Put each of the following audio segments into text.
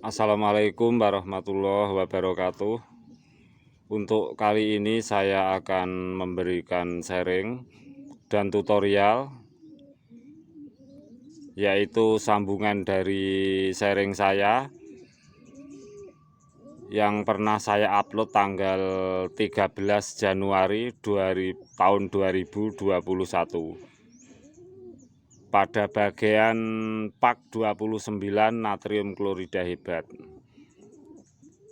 Assalamualaikum warahmatullahi wabarakatuh. Untuk kali ini saya akan memberikan sharing dan tutorial, yaitu sambungan dari sharing saya yang pernah saya upload tanggal 13 Januari tahun 2021 pada bagian pak 29 natrium klorida hebat.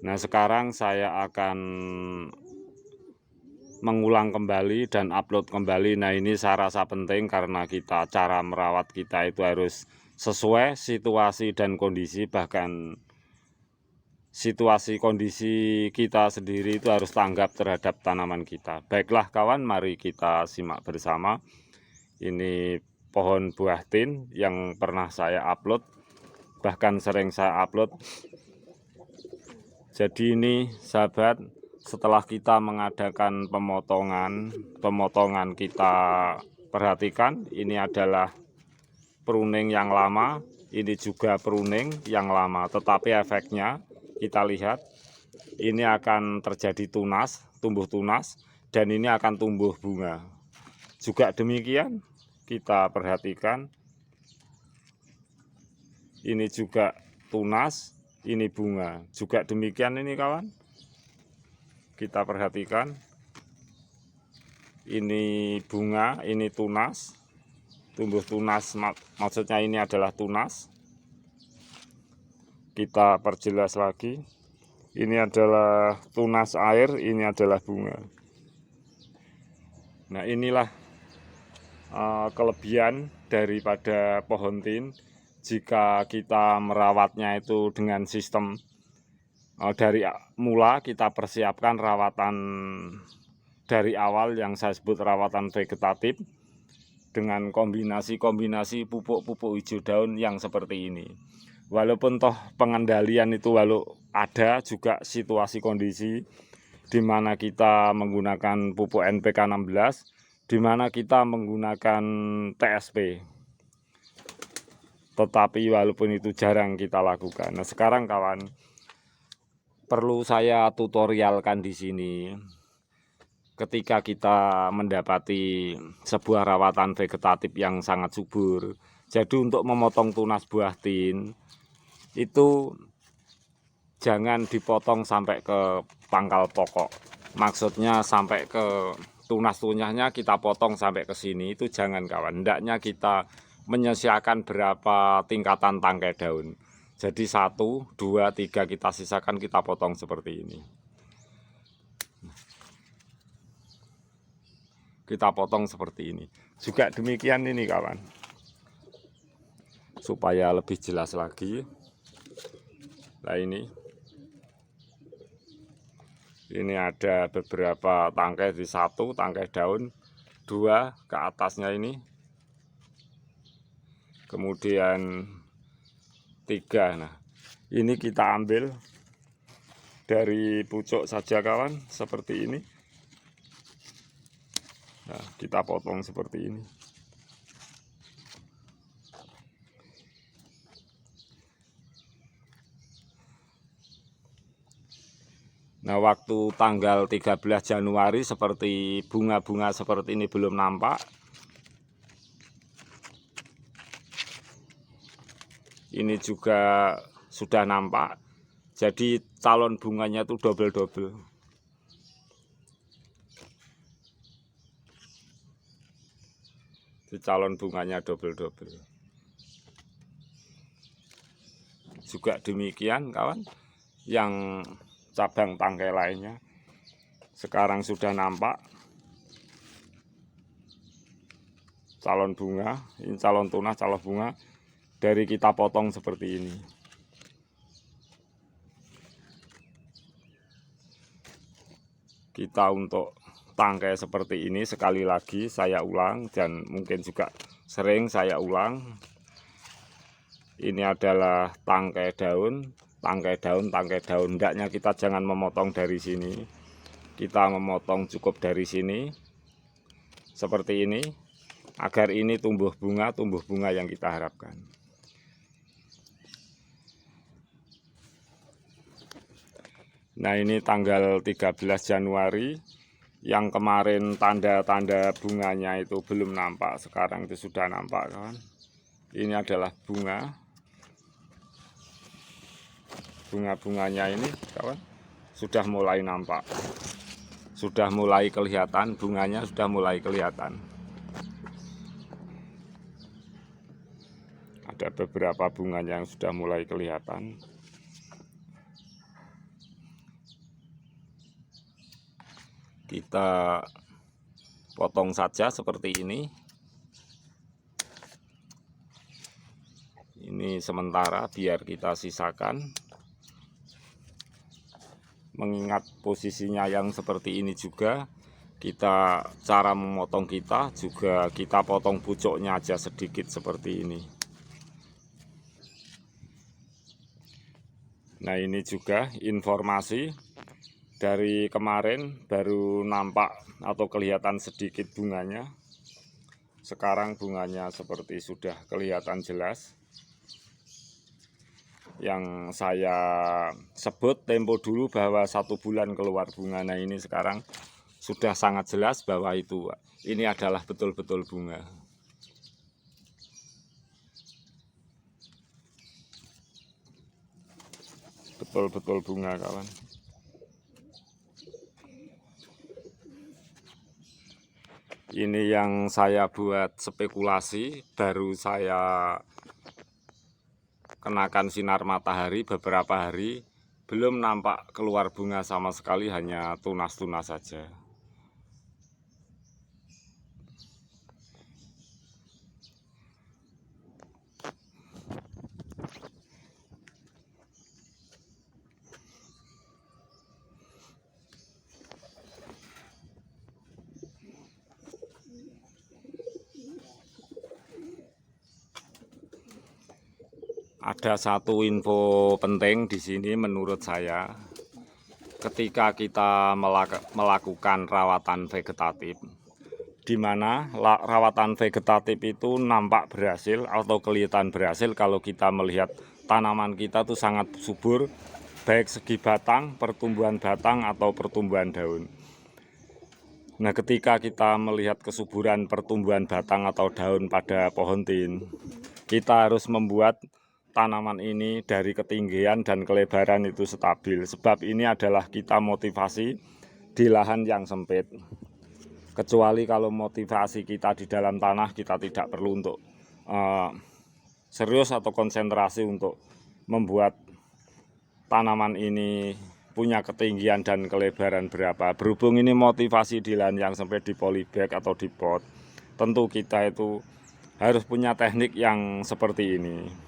Nah, sekarang saya akan mengulang kembali dan upload kembali. Nah, ini saya rasa penting karena cara merawat kita itu harus sesuai situasi dan kondisi, bahkan situasi kondisi kita sendiri itu harus tanggap terhadap tanaman kita. Baiklah kawan, mari kita simak bersama. Ini pohon buah tin yang pernah saya upload, bahkan sering saya upload. Jadi ini sahabat, setelah kita mengadakan pemotongan kita perhatikan, ini adalah pruning yang lama, ini juga pruning yang lama, tetapi efeknya kita lihat ini akan terjadi tunas, tumbuh tunas, dan ini akan tumbuh bunga. Juga demikian kita perhatikan, ini juga tunas, ini bunga. Juga demikian ini kawan, kita perhatikan, ini bunga, ini tunas, tumbuh tunas, maksudnya ini adalah tunas. Kita perjelas lagi, ini adalah tunas air, ini adalah bunga. Nah, inilah kelebihan daripada pohon tin jika kita merawatnya itu dengan sistem dari mula. Kita persiapkan rawatan dari awal yang saya sebut rawatan vegetatif dengan kombinasi pupuk hijau daun yang seperti ini. Walaupun toh pengendalian itu ada juga situasi kondisi di mana kita menggunakan pupuk NPK 16, di mana kita menggunakan TSP. Tetapi walaupun itu jarang kita lakukan. Nah, sekarang kawan, perlu saya tutorialkan di sini. Ketika kita mendapati sebuah rawatan vegetatif yang sangat subur, jadi untuk memotong tunas buah tin itu jangan dipotong sampai ke pangkal pokok. Maksudnya sampai ke tunas-tunasnya kita potong sampai ke sini, itu jangan kawan. Hendaknya kita menyisakan berapa tingkatan tangkai daun. Jadi 1, 2, 3 kita sisakan, kita potong seperti ini. Kita potong seperti ini. Juga demikian ini kawan. Supaya lebih jelas lagi. Nah, ini ada beberapa tangkai, di 1 tangkai daun, 2 ke atasnya ini, kemudian 3. Nah, ini kita ambil dari pucuk saja kawan, seperti ini. Nah, kita potong seperti ini. Nah, waktu tanggal 13 Januari seperti bunga-bunga seperti ini belum nampak. Ini juga sudah nampak. Jadi calon bunganya itu double-double. Calon bunganya double-double. Juga demikian kawan, yang cabang tangkai lainnya sekarang sudah nampak calon bunga. Ini calon tunas, calon bunga dari kita potong seperti ini. Kita untuk tangkai seperti ini, sekali lagi saya ulang, dan mungkin juga sering saya ulang, ini adalah tangkai daun, tangkai daun, tangkai daun. Hendaknya kita jangan memotong dari sini, kita memotong cukup dari sini seperti ini, agar ini tumbuh bunga yang kita harapkan. Nah ini tanggal 13 Januari, yang kemarin tanda-tanda bunganya itu belum nampak, sekarang itu sudah nampak kawan. Ini adalah bunga-bunganya ini kawan, sudah mulai nampak, sudah mulai kelihatan, bunganya sudah mulai kelihatan. Ada beberapa bunganya yang sudah mulai kelihatan. Kita potong saja seperti ini. Ini sementara, biar kita sisakan. Mengingat posisinya yang seperti ini juga, cara memotong kita juga kita potong pucuknya aja sedikit seperti ini. Nah ini juga informasi dari kemarin, baru nampak atau kelihatan sedikit bunganya. Sekarang bunganya seperti sudah kelihatan jelas. Yang saya sebut tempo dulu bahwa 1 bulan keluar bunga. Nah ini sekarang sudah sangat jelas bahwa ini adalah betul-betul bunga. Betul-betul bunga kawan. Ini yang saya buat spekulasi, baru saya kenakan sinar matahari beberapa hari, belum nampak keluar bunga sama sekali, hanya tunas-tunas saja. Ada satu info penting di sini menurut saya. Ketika kita melakukan rawatan vegetatif, di mana rawatan vegetatif itu nampak berhasil atau kelihatan berhasil kalau kita melihat tanaman kita tuh sangat subur, baik segi batang, pertumbuhan batang atau pertumbuhan daun. Nah, ketika kita melihat kesuburan pertumbuhan batang atau daun pada pohon tin, kita harus membuat tanaman ini dari ketinggian dan kelebaran itu stabil. Sebab ini adalah kita motivasi di lahan yang sempit. Kecuali kalau motivasi kita di dalam tanah, kita tidak perlu untuk serius atau konsentrasi untuk membuat tanaman ini punya ketinggian dan kelebaran berapa. Berhubung ini motivasi di lahan yang sempit, di polybag atau di pot, tentu kita itu harus punya teknik yang seperti ini.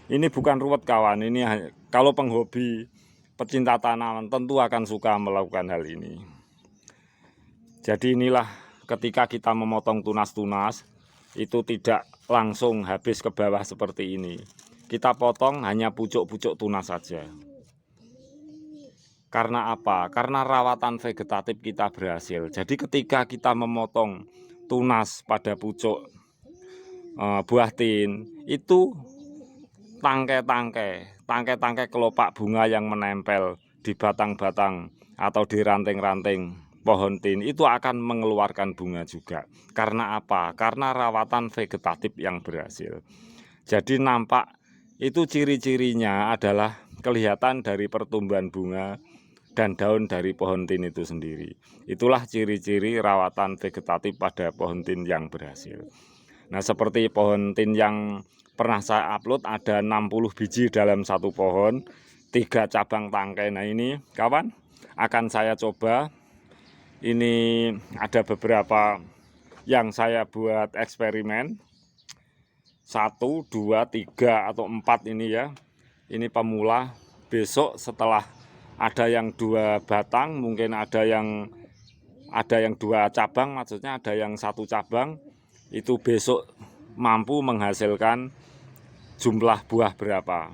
Ini bukan ruwet kawan, ini kalau penghobi pecinta tanaman tentu akan suka melakukan hal ini. Jadi inilah ketika kita memotong tunas-tunas, itu tidak langsung habis ke bawah seperti ini. Kita potong hanya pucuk-pucuk tunas saja. Karena apa? Karena rawatan vegetatif kita berhasil. Jadi ketika kita memotong tunas pada pucuk buah tin, itu tangkai-tangkai kelopak bunga yang menempel di batang-batang atau di ranting-ranting pohon tin itu akan mengeluarkan bunga juga. Karena apa? Karena rawatan vegetatif yang berhasil. Jadi nampak itu ciri-cirinya adalah kelihatan dari pertumbuhan bunga dan daun dari pohon tin itu sendiri. Itulah ciri-ciri rawatan vegetatif pada pohon tin yang berhasil. Nah, seperti pohon tin yang pernah saya upload, ada 60 biji dalam satu pohon, 3 cabang tangkai. Nah ini kawan, akan saya coba. Ini ada beberapa yang saya buat eksperimen, 1, 2, 3 atau 4 ini ya. Ini pemula. Besok setelah ada yang 2 batang, mungkin ada yang 2 cabang, maksudnya ada yang 1 cabang, itu besok mampu menghasilkan jumlah buah berapa.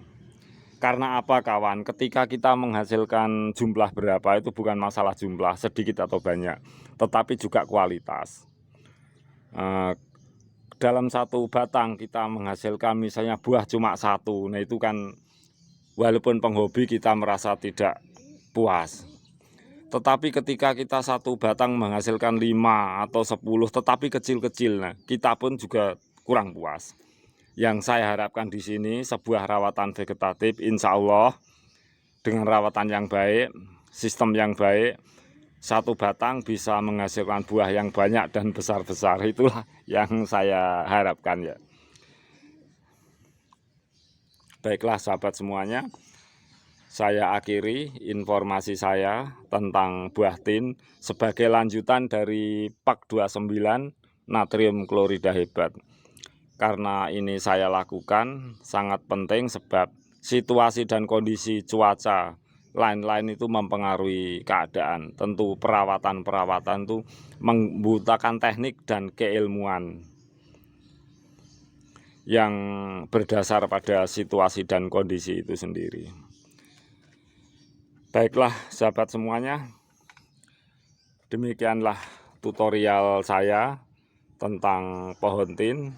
Karena apa kawan? Ketika kita menghasilkan jumlah berapa itu bukan masalah jumlah sedikit atau banyak, tetapi juga kualitas. Dalam satu batang kita menghasilkan misalnya buah cuma 1, nah itu kan walaupun penghobi kita merasa tidak puas. Tetapi ketika kita satu batang menghasilkan 5 atau 10, tetapi kecil-kecil, nah kita pun juga kurang puas. Yang saya harapkan di sini sebuah rawatan vegetatif, insya Allah dengan rawatan yang baik, sistem yang baik, satu batang bisa menghasilkan buah yang banyak dan besar-besar. Itulah yang saya harapkan ya. Baiklah sahabat semuanya, saya akhiri informasi saya tentang buah tin sebagai lanjutan dari Pak 29 natrium klorida hebat. Karena ini saya lakukan sangat penting sebab situasi dan kondisi cuaca lain-lain itu mempengaruhi keadaan. Tentu perawatan-perawatan itu membutuhkan teknik dan keilmuan yang berdasar pada situasi dan kondisi itu sendiri. Baiklah sahabat semuanya, demikianlah tutorial saya tentang pohon tin.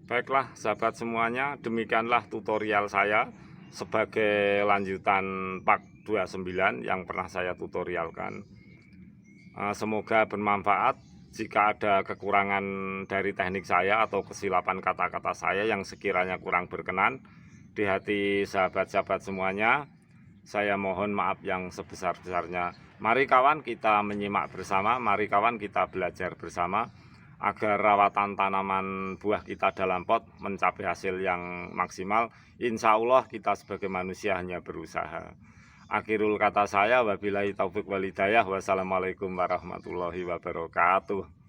Baiklah sahabat semuanya, demikianlah tutorial saya sebagai lanjutan Pak 29 yang pernah saya tutorialkan. Semoga bermanfaat. Jika ada kekurangan dari teknik saya atau kesilapan kata-kata saya yang sekiranya kurang berkenan di hati sahabat-sahabat semuanya, saya mohon maaf yang sebesar-besarnya. Mari kawan kita menyimak bersama, mari kawan kita belajar bersama agar rawatan tanaman buah kita dalam pot mencapai hasil yang maksimal. Insya Allah kita sebagai manusia hanya berusaha. Akhirul kata saya, wabillahi taufik wal hidayah. Wassalamualaikum warahmatullahi wabarakatuh.